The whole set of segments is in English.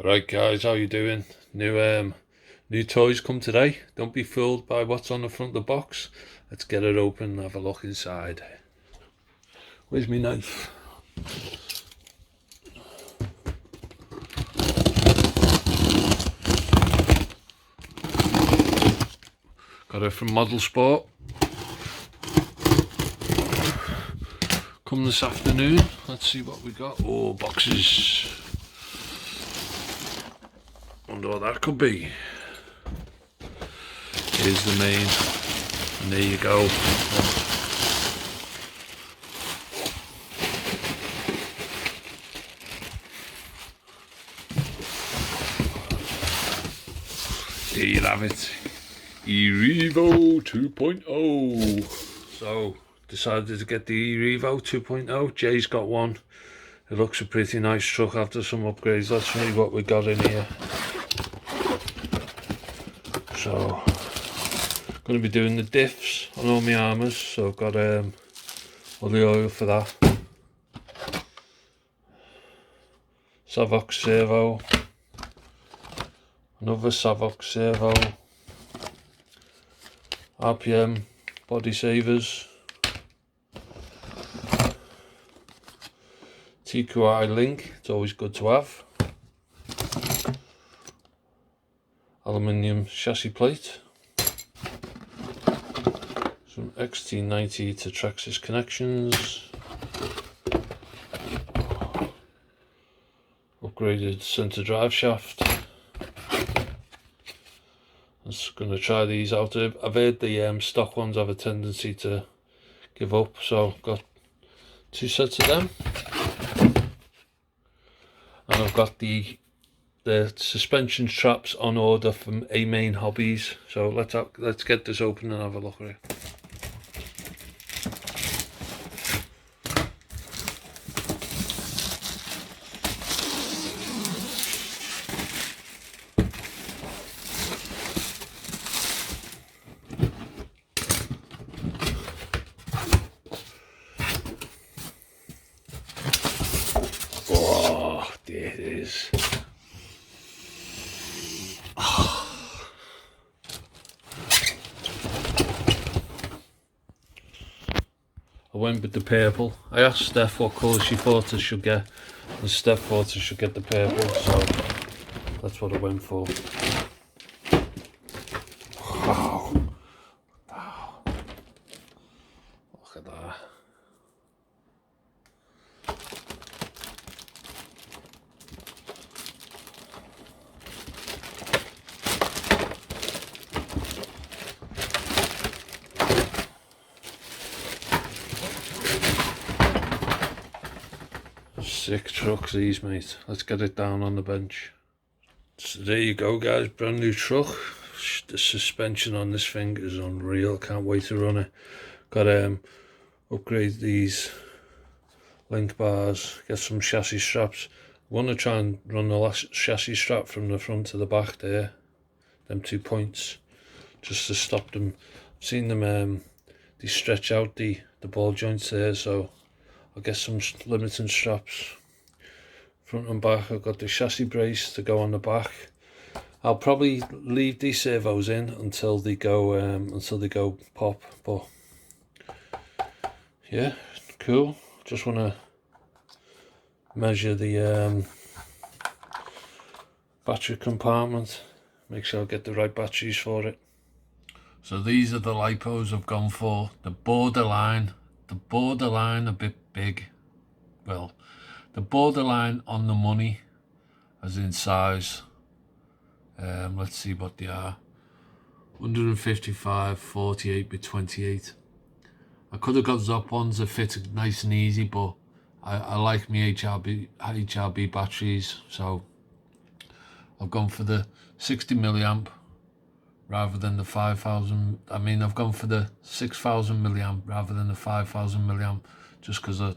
Alright guys, how you doing? New toys come today. Don't be fooled by what's on the front of the box. Let's get it open and have a look inside. Where's my knife? Got it from Modelsport. Come this afternoon. Let's see what we got. Oh, boxes. Wonder what that could be. Here's the main, and there you go. There you have it. eRevo 2.0. So decided to get the eRevo 2.0. Jay's got one. It looks a pretty nice truck after some upgrades. Let's see what we got in here. So, going to be doing the diffs on all my armours. So I've got all the oil for that. Savox servo. Another Savox servo. RPM body savers. TQI link, it's always good to have. Aluminium chassis plate. Some XT90 to Traxxas connections. Upgraded centre driveshaft. I'm just going to try these out. I've heard the stock ones have a tendency to give up, so I've got 2 sets of them. And I've got the suspension straps on order from A Main Hobbies. So let's get this open and have a look at it. Oh, there it is. I went with the purple. I asked Steph what colour she thought I should get, and Steph thought I should get the purple, so that's what I went for. Wow. Wow. Look at that. Sick trucks these, mate. Let's get it down on the bench. So there you go guys, brand new truck. The suspension on this thing is unreal. Can't wait to run it. Got upgrade these link bars, get some chassis straps. I want to try and run the last chassis strap from the front to the back there, them 2 points, just to stop them. I've seen them they stretch out the ball joints there, so I'll get some limiting straps front and back. I've got the chassis brace to go on the back. I'll probably leave these servos in until they go pop, but yeah, cool. Just want to measure the battery compartment, make sure I get the right batteries for it. So these are the lipos I've gone for. The borderline a bit big. Well, the borderline on the money, as in size. Let's see what they are. 155, 48 by 28. I could have got Zop ones that fit nice and easy, but I like my HRB batteries, so I've gone for the 60 milliamp rather than the 5,000. I mean, I've gone for the 6,000 milliamp rather than the 5,000 milliamp, just because I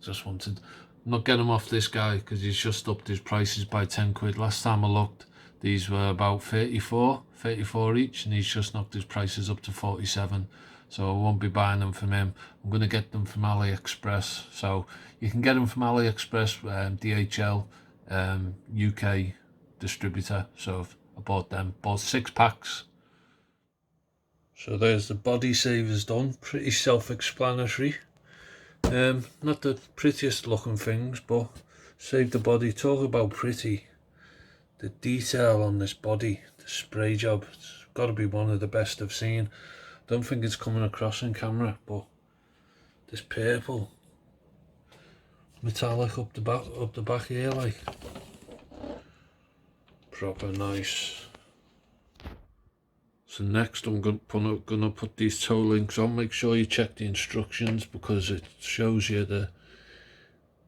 just wanted. I'm not getting them off this guy because he's just upped his prices by 10 quid. Last time I looked, these were about 34 each, and he's just knocked his prices up to 47. So I won't be buying them from him. I'm going to get them from Aliexpress. So you can get them from Aliexpress, DHL, UK distributor, so I bought them, bought 6 packs. So there's the body savers done, pretty self-explanatory. Not the prettiest looking things, but save the body. Talk about pretty. The detail on this body, the spray job, it's got to be one of the best I've seen. Don't think it's coming across in camera, but this purple metallic up the back here, like proper nice. So next I'm gonna put these toe links on. Make sure you check the instructions because it shows you the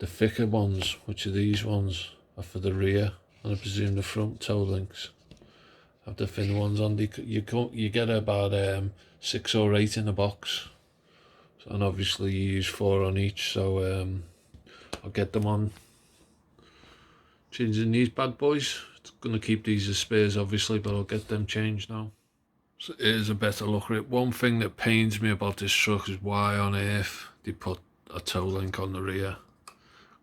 thicker ones, which are these ones, are for the rear, and I presume the front toe links have the thin ones on. You get about 6 or 8 in a box, and obviously you use 4 on each. So I'll get them on. Changing these bad boys. It's gonna keep these as spares obviously, but I'll get them changed now. So here's a better look at it. One thing that pains me about this truck is why on earth they put a toe link on the rear.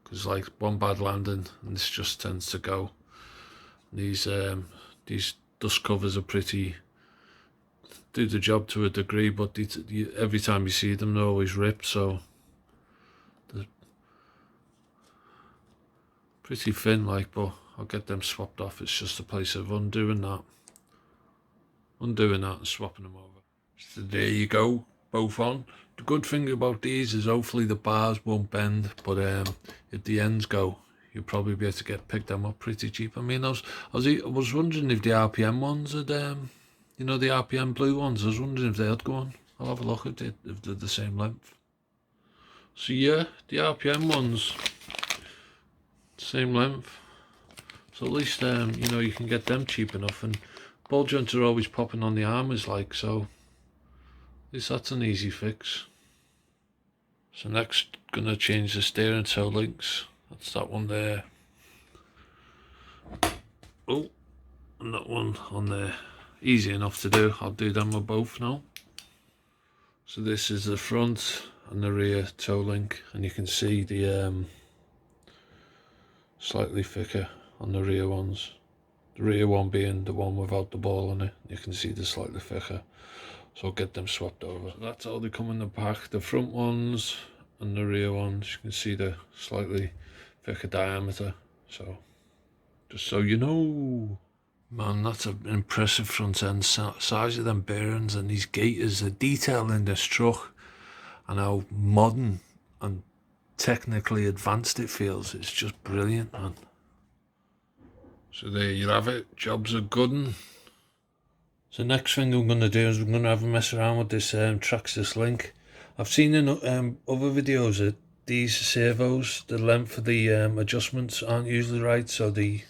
Because like one bad landing and this just tends to go. These dust covers are pretty, do the job to a degree, but every time you see them they're always ripped, so they're pretty thin like, but I'll get them swapped off. It's just a place of undoing that and swapping them over. So there you go, both on. The good thing about these is hopefully the bars won't bend, but if the ends go, you'll probably be able to pick them up pretty cheap. I mean, I was wondering if the RPM ones had, you know, the RPM blue ones, I was wondering if they had gone. I'll have a look at it, if they're the same length. So yeah, the RPM ones, same length. So at least, you know, you can get them cheap enough, and ball joints are always popping on the armors, like, so at least that's an easy fix. So next, gonna change the steering toe links. That's that one there. Oh, and that one on there. Easy enough to do. I'll do them with both now. So this is the front and the rear toe link, and you can see the slightly thicker on the rear ones. The rear one being the one without the ball on it. You can see the slightly thicker. So I'll get them swapped over. So that's all they come in the pack. The front ones and the rear ones, you can see the slightly thicker diameter. So just so you know. Man, that's an impressive front end. Size of them bearings and these gaiters, the detail in this truck and how modern and technically advanced it feels. It's just brilliant, man. So there you have it. Job's a good one. So next thing I'm going to do is I'm going to have a mess around with this Traxxas link. I've seen in other videos that these servos, the length of the adjustments aren't usually right, so the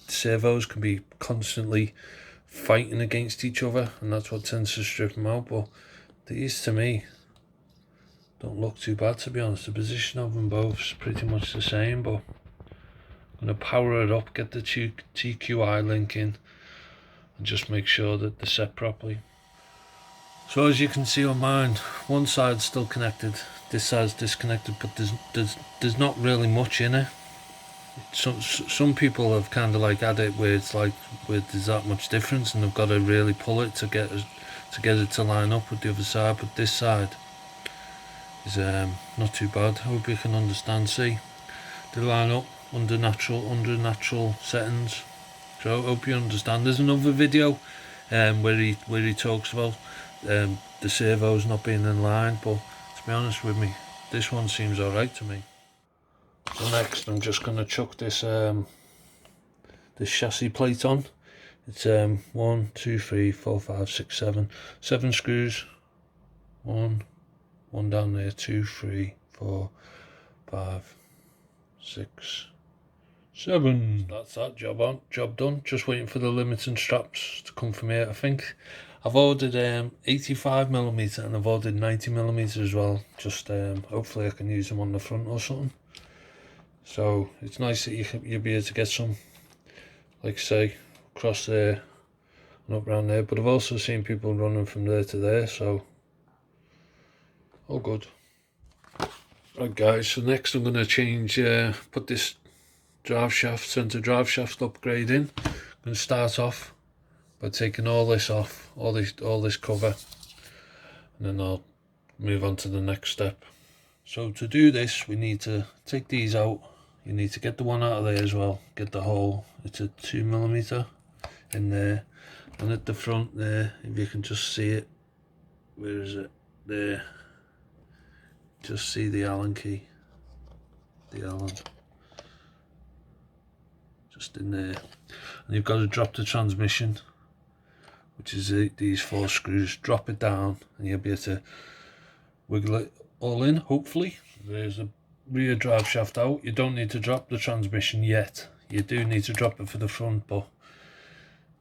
servos can be constantly fighting against each other, and that's what tends to strip them out. But these, to me, don't look too bad, to be honest. The position of them both is pretty much the same, but I'm going to power it up, get the TQI link in, and just make sure that they're set properly. So as you can see on mine, one side's still connected, this side's disconnected, but there's not really much in it. Some people have kind of like had it where it's like where there's that much difference, and they've got to really pull it to get it to line up with the other side. But this side is not too bad. I hope you can understand. See, they line up under natural settings. So I hope you understand. There's another video where he talks about the servos not being in line, but to be honest with me, this one seems alright to me. So next I'm just going to chuck this this chassis plate on. It's 1, 2, 3, 4, 5, 6, 7 screws. One down there, 2, 3, 4, 5, 6, 7. That's that job done. Just waiting for the limiting straps to come from here. I think I've ordered 85mm and I've ordered 90mm as well. Just hopefully I can use them on the front or something. So it's nice that you'll be able to get some, like say, across there and up around there. But I've also seen people running from there to there, so all good. Right guys, so next I'm going to change, put this Driveshaft Centre Driveshaft upgrading. I'm going to start off by taking all this off, all this cover, and then I'll move on to the next step. So to do this, we need to take these out. You need to get the one out of there as well, get the hole. It's a 2mm in there, and at the front there, if you can just see it, where is it? There, just see the Allen key, the Allen, just in there. And you've got to drop the transmission, which is these 4 screws. Drop it down and you'll be able to wiggle it all in, hopefully. There's a rear drive shaft out. You don't need to drop the transmission yet. You do need to drop it for the front, but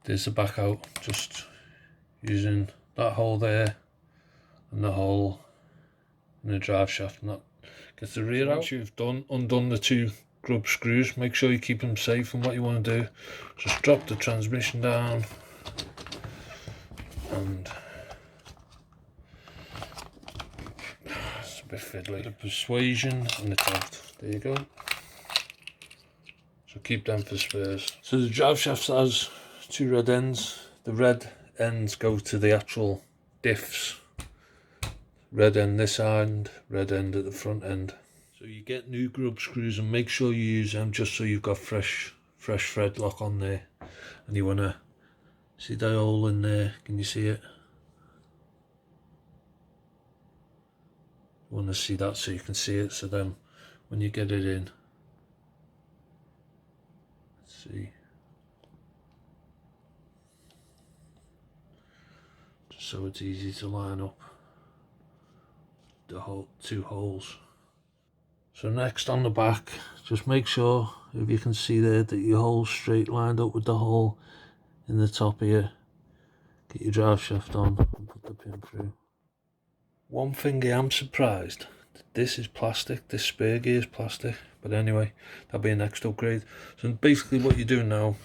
there's the back out, just using that hole there and the hole in the drive shaft, and that gets the rear out. Once you've undone the 2 grub screws, make sure you keep them safe, and what you want to do, just drop the transmission down and it's a bit fiddly. Bit of persuasion and it's out. There you go. So keep them for spares. So the drive shaft has 2 red ends. The red ends go to the actual diffs. Red end this side, red end at the front end. So you get new grub screws and make sure you use them just so you've got fresh thread lock on there. And you want to see that hole in there. Can you see it? You want to see that so you can see it, so then when you get it in, let's see, just so it's easy to line up the 2 holes. So next on the back, just make sure, if you can see there, that your hole's straight lined up with the hole in the top here. Get your drive shaft on and put the pin through. One thing I am surprised, this is plastic, this spare gear is plastic, but anyway, that'll be a next upgrade. So basically what you do now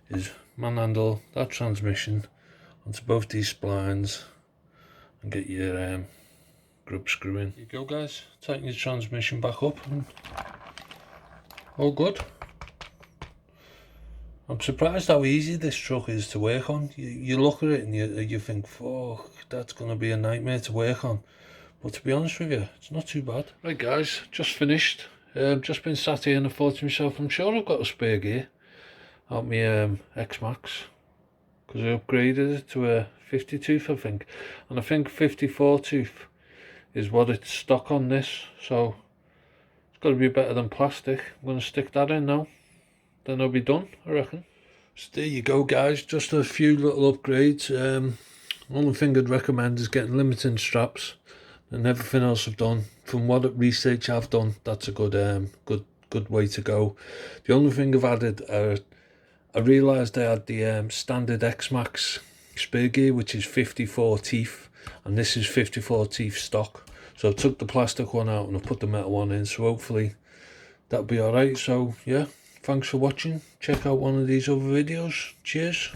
is manhandle that transmission onto both these splines and get your grub screw in. Here you go guys, tighten your transmission back up and all good. I'm surprised how easy this truck is to work on. You look at it and you think, fuck, that's going to be a nightmare to work on. But to be honest with you, it's not too bad. Right guys, just finished. Just been sat here and I thought to myself, I'm sure I've got a spare gear out my X-Max, because I upgraded it to a 50 tooth I think. And I think 54 tooth is what it's stock on this. So it's got to be better than plastic. I'm going to stick that in now. Then I'll be done, I reckon. So there you go guys, just a few little upgrades. Only thing I'd recommend is getting limiting straps, and everything else I've done, from what research I've done, that's a good way to go. The only thing I've added, I realised I had the standard X-Max spare gear, which is 54 teeth, and this is 54 teeth stock. So I took the plastic one out and I put the metal one in, so hopefully that'll be alright. So yeah, thanks for watching. Check out one of these other videos. Cheers.